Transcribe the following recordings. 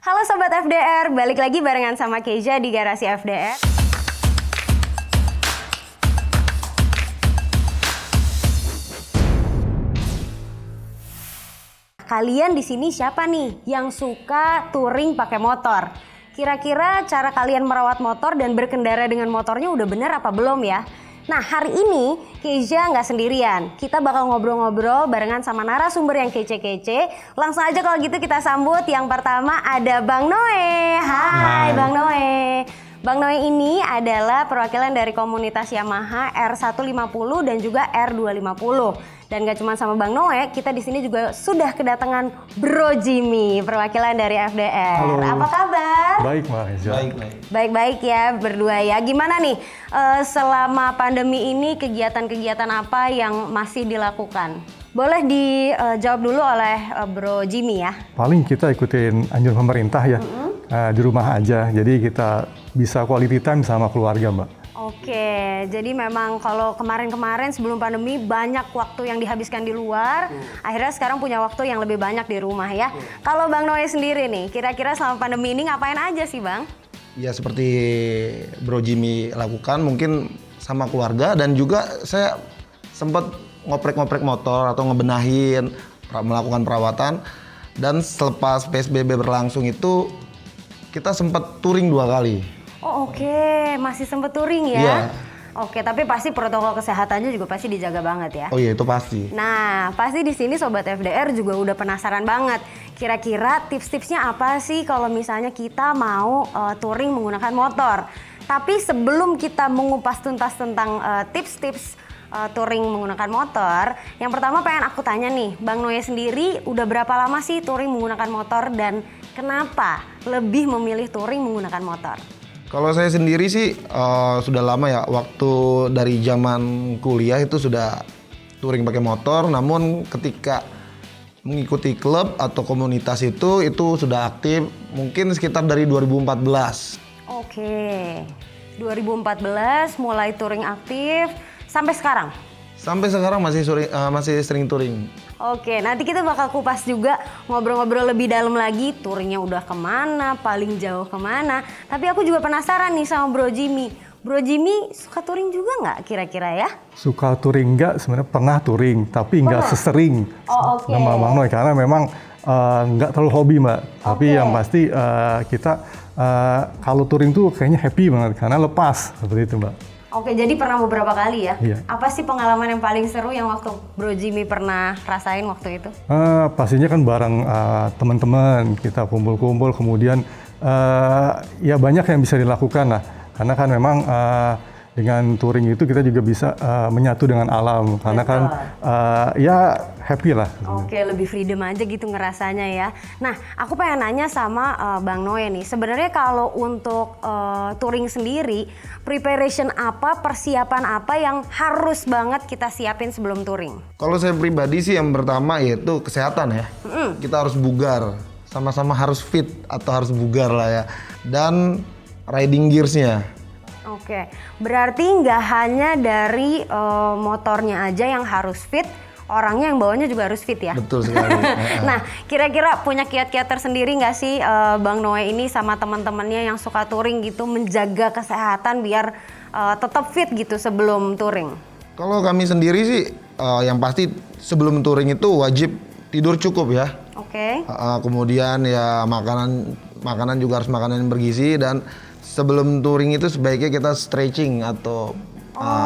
Halo Sobat FDR, balik lagi barengan sama Keja di Garasi FDR. Kalian di sini siapa nih yang suka touring pakai motor? Kira-kira cara kalian merawat motor dan berkendara dengan motornya udah bener apa belum ya? Nah hari ini Keja nggak sendirian, kita bakal ngobrol-ngobrol barengan sama narasumber yang kece-kece. Langsung aja kalau gitu kita sambut. Yang pertama ada Bang Noe. Hai Bang Noe. Bang Noe ini adalah perwakilan dari komunitas Yamaha R150 dan juga R250. Dan gak cuma sama Bang Noe, kita di sini juga sudah kedatangan Bro Jimmy, perwakilan dari FDR. Halo. Apa kabar? Baik, Mbak Reza. Baik-baik ya berdua ya. Gimana nih selama pandemi ini kegiatan-kegiatan apa yang masih dilakukan? Boleh dijawab dulu oleh Bro Jimmy ya. Paling kita ikutin anjuran pemerintah ya, di rumah aja. Jadi kita bisa quality time sama keluarga, Mbak. Oke, jadi memang kalau kemarin-kemarin sebelum pandemi banyak waktu yang dihabiskan di luar, akhirnya sekarang punya waktu yang lebih banyak di rumah ya. Kalau Bang Noe sendiri nih, kira-kira selama pandemi ini ngapain aja sih Bang? Ya seperti Bro Jimmy lakukan mungkin sama keluarga, dan juga saya sempat ngoprek-ngoprek motor atau ngebenahin, melakukan perawatan. Dan selepas PSBB berlangsung itu kita sempat touring 2 kali. Oh oke, masih sempet touring ya? Iya. Oke, tapi pasti protokol kesehatannya juga pasti dijaga banget ya? Oh iya, itu pasti. Nah, pasti di sini Sobat FDR juga udah penasaran banget. Kira-kira tips-tipsnya apa sih kalau misalnya kita mau touring menggunakan motor? Tapi sebelum kita mengupas tuntas tentang tips-tips touring menggunakan motor, yang pertama pengen aku tanya nih, Bang Noe sendiri udah berapa lama sih touring menggunakan motor dan kenapa lebih memilih touring menggunakan motor? Kalau saya sendiri sih sudah lama ya, waktu dari zaman kuliah itu sudah touring pakai motor. Namun ketika mengikuti klub atau komunitas itu sudah aktif mungkin sekitar dari 2014. Oke, 2014 mulai touring aktif sampai sekarang? Sampai sekarang masih sering touring. Oke, nanti kita bakal kupas juga, ngobrol-ngobrol lebih dalam lagi, touringnya udah kemana, paling jauh kemana. Tapi aku juga penasaran nih sama Bro Jimmy. Bro Jimmy suka touring juga nggak kira-kira ya? Suka touring nggak? Sebenarnya pernah touring, tapi nggak sesering sama Bang Noe. Karena memang nggak terlalu hobi, Mbak. Tapi yang pasti kita kalau touring tuh kayaknya happy banget, karena lepas, seperti itu, Mbak. Oke, jadi pernah beberapa kali ya? Iya. Apa sih pengalaman yang paling seru yang waktu Bro Jimmy pernah rasain waktu itu? Pastinya kan bareng teman-teman, kita kumpul-kumpul, kemudian ya banyak yang bisa dilakukan lah. Karena kan memang dengan touring itu kita juga bisa menyatu dengan alam. Karena kan ya happy lah. Oke, lebih freedom aja gitu ngerasanya ya. Nah, aku pengen nanya sama Bang Noe nih. Sebenarnya kalau untuk touring sendiri, preparation apa, persiapan apa yang harus banget kita siapin sebelum touring? Kalau saya pribadi sih yang pertama yaitu kesehatan ya. Kita harus bugar, sama-sama harus fit atau harus bugar lah ya. Dan riding gearsnya. Oke, berarti nggak hanya dari motornya aja yang harus fit, orangnya yang bawanya juga harus fit ya? Betul sekali. Nah, kira-kira punya kiat-kiat tersendiri nggak sih Bang Noe ini sama teman-temannya yang suka touring gitu menjaga kesehatan biar tetap fit gitu sebelum touring? Kalau kami sendiri sih yang pasti sebelum touring itu wajib tidur cukup ya. Oke. Kemudian ya makanan juga harus makanan yang bergizi, dan sebelum touring itu sebaiknya kita stretching atau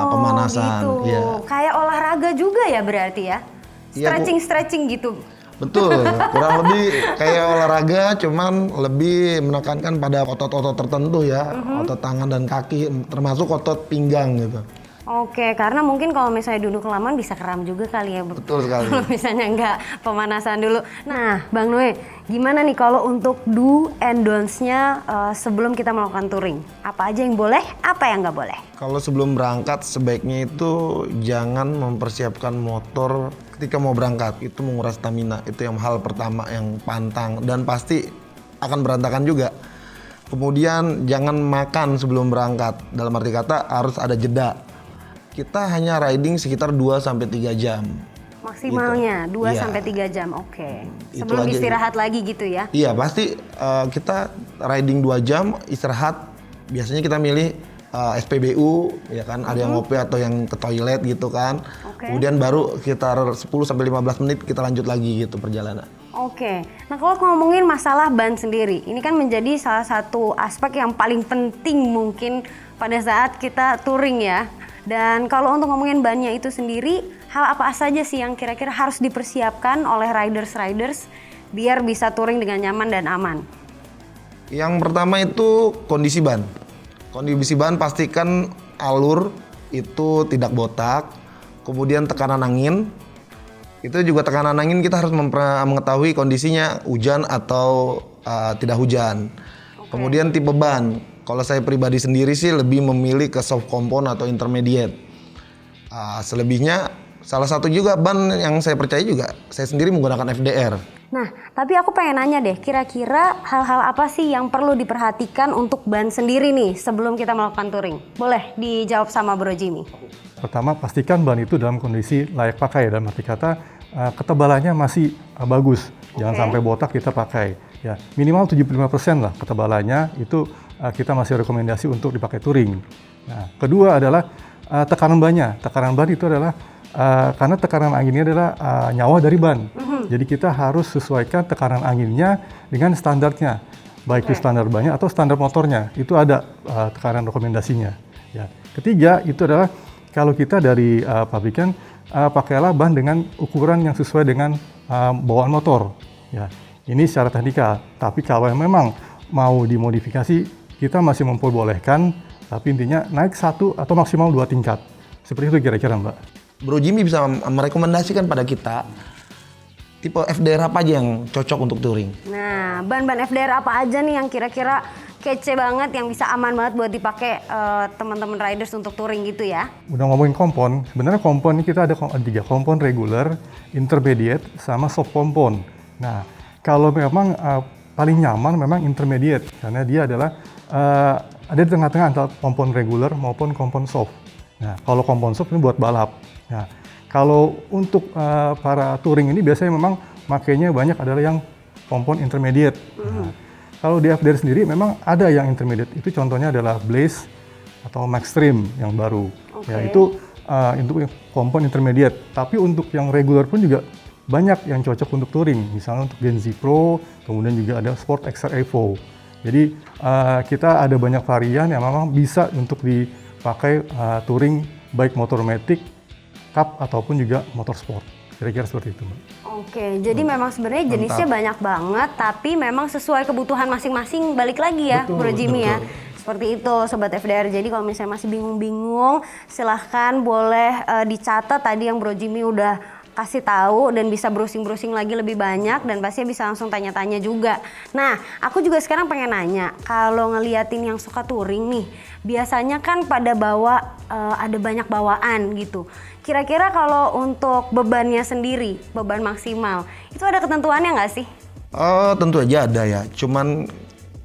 pemanasan. Gitu. Ya. Kayak olahraga juga ya berarti ya? Iya, Stretching gitu. Betul, kurang lebih kayak olahraga, cuman lebih menekankan pada otot-otot tertentu ya, otot tangan dan kaki, termasuk otot pinggang gitu. Oke, karena mungkin kalau misalnya duduk kelamaan bisa kram juga kali ya. Betul sekali. Kalau misalnya nggak pemanasan dulu. Nah, Bang Noe, gimana nih kalau untuk do and don'ts-nya sebelum kita melakukan touring? Apa aja yang boleh, apa yang nggak boleh? Kalau sebelum berangkat sebaiknya itu jangan mempersiapkan motor ketika mau berangkat. Itu menguras stamina, itu yang hal pertama yang pantang dan pasti akan berantakan juga. Kemudian jangan makan sebelum berangkat, dalam arti kata harus ada jeda. Kita hanya riding sekitar 2-3 jam. Maksimalnya 2 Iya. sampai 3 jam. Oke. Itu Sebelum aja. istirahat lagi gitu ya. Iya pasti kita riding 2 jam istirahat. Biasanya kita milih SPBU ya kan, ada yang ngopi atau yang ke toilet gitu kan. Oke. Kemudian baru sekitar 10 sampai 15 menit kita lanjut lagi gitu perjalanan. Oke, nah kalau ngomongin masalah ban sendiri, ini kan menjadi salah satu aspek yang paling penting mungkin pada saat kita touring ya. Dan kalau untuk ngomongin bannya itu sendiri, hal apa saja sih yang kira-kira harus dipersiapkan oleh riders biar bisa touring dengan nyaman dan aman? Yang pertama itu kondisi ban. Kondisi ban pastikan alur itu tidak botak. Kemudian tekanan angin. Itu juga tekanan angin kita harus mengetahui kondisinya hujan atau tidak hujan. Kemudian tipe ban. Kalau saya pribadi sendiri sih lebih memilih ke soft compound atau intermediate. Selebihnya salah satu juga ban yang saya percaya juga saya sendiri menggunakan FDR. Nah, tapi aku pengen nanya deh, kira-kira hal-hal apa sih yang perlu diperhatikan untuk ban sendiri nih sebelum kita melakukan touring? Boleh dijawab sama Bro Jimmy. Pertama, pastikan ban itu dalam kondisi layak pakai. Dalam arti kata, ketebalannya masih bagus. Jangan sampai botak kita pakai. Ya, minimal 75% lah ketebalannya, itu kita masih rekomendasi untuk dipakai touring. Nah, kedua adalah tekanan bannya. Tekanan ban itu adalah, karena tekanan anginnya adalah nyawa dari ban. Jadi kita harus sesuaikan tekanan anginnya dengan standarnya. Baik itu standar bannya atau standar motornya. Itu ada tekanan rekomendasinya. Ya. Ketiga, itu adalah kalau kita dari pabrikan, pakailah ban dengan ukuran yang sesuai dengan bawaan motor. Ya, ini secara teknikal. Tapi kalau memang mau dimodifikasi, kita masih memperbolehkan. Tapi intinya naik 1 atau maksimal 2 tingkat. Seperti itu kira-kira, Mbak. Bro Jimmy bisa merekomendasikan pada kita tipe FDR apa aja yang cocok untuk touring. Nah, ban-ban FDR apa aja nih yang kira-kira kece banget, yang bisa aman banget buat dipakai teman-teman riders untuk touring gitu ya? Udah ngomongin kompon, sebenarnya kompon ini kita ada 3, kompon regular, intermediate, sama soft kompon. Nah, kalau memang paling nyaman memang intermediate, karena dia adalah ada di tengah-tengah antara kompon regular maupun kompon soft. Nah, kalau kompon soft ini buat balap. Nah, kalau untuk para touring ini biasanya memang makainya banyak adalah yang kompon intermediate. Nah, kalau di FDR sendiri memang ada yang intermediate, itu contohnya adalah Blaze atau Maxstream yang baru. Ya, itu untuk kompon intermediate. Tapi untuk yang regular pun juga banyak yang cocok untuk touring. Misalnya untuk Gen Z Pro, kemudian juga ada Sport XR Evo. Jadi kita ada banyak varian yang memang bisa untuk dipakai touring, baik motor matic, cup ataupun juga motor sport. Kira-kira seperti itu, Mbak. Oke, jadi memang sebenarnya jenisnya banyak banget, tapi memang sesuai kebutuhan masing-masing. Balik lagi ya, Bro Jimmy ya. Seperti itu, Sobat FDR. Jadi kalau misalnya masih bingung-bingung, silahkan boleh dicatat tadi yang Bro Jimmy udah kasih tahu dan bisa browsing-browsing lagi lebih banyak dan pasti bisa langsung tanya-tanya juga. Nah, aku juga sekarang pengen nanya, kalau ngeliatin yang suka touring nih, biasanya kan pada bawa ada banyak bawaan gitu. Kira-kira kalau untuk bebannya sendiri, beban maksimal, itu ada ketentuannya nggak sih? Tentu aja ada ya, cuman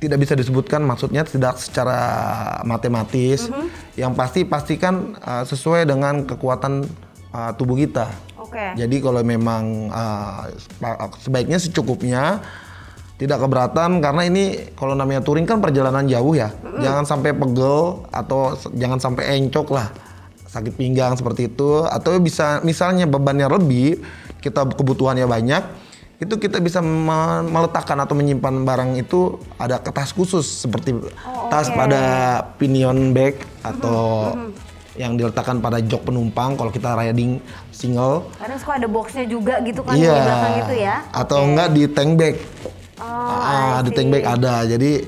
tidak bisa disebutkan, maksudnya tidak secara matematis. Yang pasti pastikan sesuai dengan kekuatan tubuh kita. Jadi kalau memang sebaiknya secukupnya, tidak keberatan, karena ini kalau namanya touring kan perjalanan jauh ya. Jangan sampai pegel atau jangan sampai encok lah, sakit pinggang seperti itu. Atau bisa misalnya bebannya lebih, kita kebutuhannya banyak, itu kita bisa meletakkan atau menyimpan barang itu ada tas khusus seperti tas pada pinion bag atau yang diletakkan pada jok penumpang kalau kita riding single. Kadang suka ada boxnya juga gitu kan di belakang itu ya. Atau enggak di tank bag. Di tank bag ada. Jadi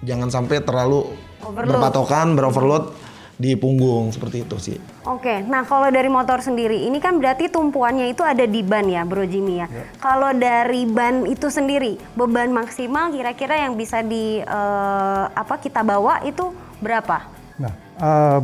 jangan sampai terlalu berpatokan, beroverload di punggung, seperti itu sih. Oke, nah kalau dari motor sendiri, ini kan berarti tumpuannya itu ada di ban ya, Bro Jimmy ya. Kalau dari ban itu sendiri, beban maksimal kira-kira yang bisa kita bawa itu berapa? Nah,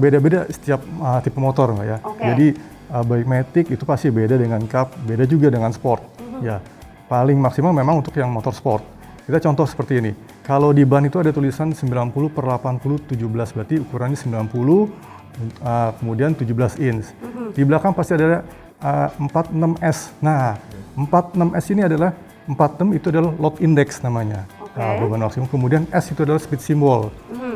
beda-beda setiap tipe motor, Mbak ya. Jadi baik matic itu pasti beda dengan cup, beda juga dengan sport. Ya, paling maksimal memang untuk yang motor sport. Kita contoh seperti ini. Kalau di ban itu ada tulisan 90/80/17, berarti ukurannya 90, kemudian 17 inch. Di belakang pasti ada 46S. Nah, 46S ini adalah 46 itu adalah load index namanya. Beban maksimum. Kemudian S itu adalah speed symbol.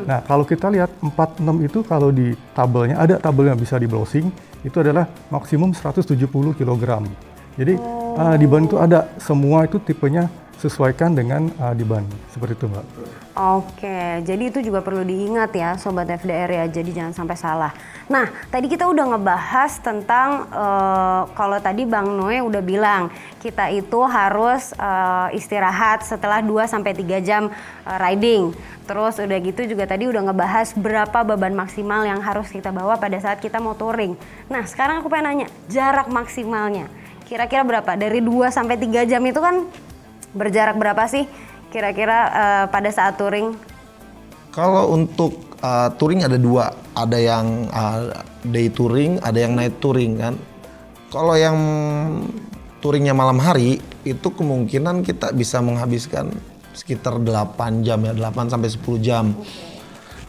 Nah, kalau kita lihat 46 itu kalau di tabelnya, ada tabel yang bisa di browsing, itu adalah maksimum 170 kg. Jadi di ban itu ada semua itu tipenya sesuaikan dengan di ban. Seperti itu, Mbak. Oke, jadi itu juga perlu diingat ya Sobat FDR ya, jadi jangan sampai salah. Nah, tadi kita udah ngebahas tentang kalau tadi Bang Noe udah bilang kita itu harus istirahat setelah 2-3 jam riding. Terus udah gitu juga tadi udah ngebahas berapa beban maksimal yang harus kita bawa pada saat kita mau touring. Nah, sekarang aku pengen nanya, jarak maksimalnya kira-kira berapa? Dari 2-3 jam itu kan berjarak berapa sih kira-kira pada saat touring? Kalau untuk touring ada dua, ada yang day touring, ada yang night touring kan. Kalau yang touringnya malam hari itu kemungkinan kita bisa menghabiskan sekitar 8 jam ya, 8 sampai 10 jam.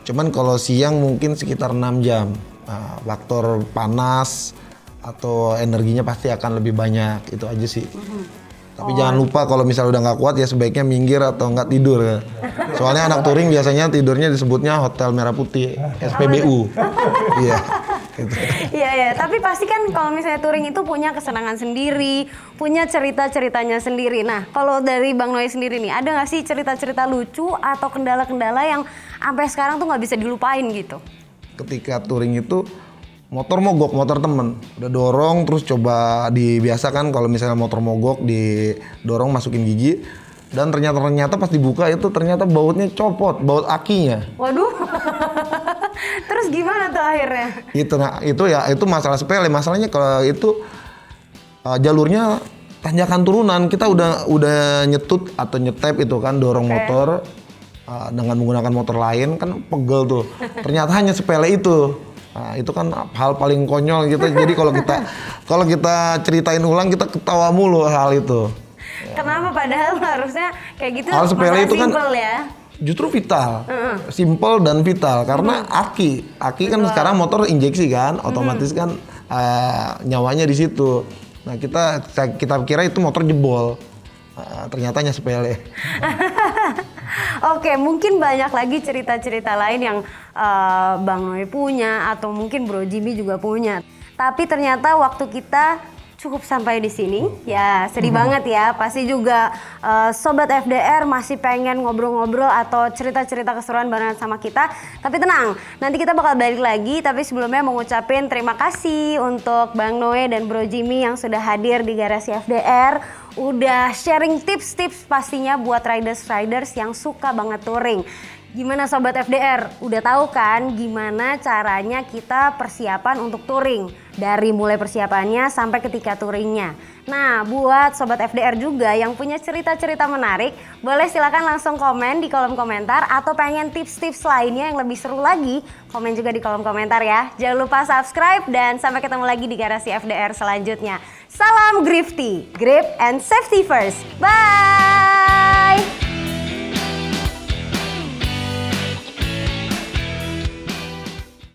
Cuman kalau siang mungkin sekitar 6 jam. Faktor panas atau energinya pasti akan lebih banyak, itu aja sih. Tapi jangan lupa kalau misalnya udah nggak kuat ya sebaiknya minggir atau nggak tidur ya. Soalnya anak touring biasanya tidurnya disebutnya Hotel Merah Putih, SPBU. Iya. Gitu. Iya, tapi pasti kan kalau misalnya touring itu punya kesenangan sendiri, punya cerita-ceritanya sendiri. Nah, kalau dari Bang Noe sendiri nih, ada nggak sih cerita-cerita lucu atau kendala-kendala yang sampai sekarang tuh nggak bisa dilupain gitu? Ketika touring itu motor mogok, motor temen udah dorong terus coba dibiasakan kalau misalnya motor mogok didorong masukin gigi dan ternyata pas dibuka itu ternyata bautnya copot, baut akinya. Waduh. Terus gimana tuh akhirnya? Itu masalah sepele. Masalahnya kalau itu jalurnya tanjakan turunan, kita udah nyetut atau nyetep itu kan dorong motor dengan menggunakan motor lain kan pegel tuh. Ternyata hanya sepele itu. Nah, itu kan hal paling konyol gitu. Jadi kalau kita ceritain ulang kita ketawa mulu hal itu. Kenapa padahal harusnya kayak gitu? Hal sepele itu kan ya. Justru vital, simple dan vital karena aki kan sekarang motor injeksi kan, otomatis kan nyawanya di situ. Nah kita kira itu motor jebol, ternyatanya sepele. Oke, mungkin banyak lagi cerita-cerita lain yang Bang Noe punya atau mungkin Bro Jimmy juga punya. Tapi ternyata waktu kita cukup sampai di sini. Ya, sedih banget ya. Pasti juga Sobat FDR masih pengen ngobrol-ngobrol atau cerita-cerita keseruan barengan sama kita. Tapi tenang, nanti kita bakal balik lagi. Tapi sebelumnya mau ngucapin terima kasih untuk Bang Noe dan Bro Jimmy yang sudah hadir di Garasi FDR. Udah sharing tips-tips pastinya buat riders-riders yang suka banget touring. Gimana Sobat FDR? Udah tahu kan gimana caranya kita persiapan untuk touring? Dari mulai persiapannya sampai ketika touringnya. Nah, buat Sobat FDR juga yang punya cerita-cerita menarik, boleh silakan langsung komen di kolom komentar atau pengen tips-tips lainnya yang lebih seru lagi, komen juga di kolom komentar ya. Jangan lupa subscribe dan sampai ketemu lagi di Garasi FDR selanjutnya. Salam Grifty, grip and safety first. Bye!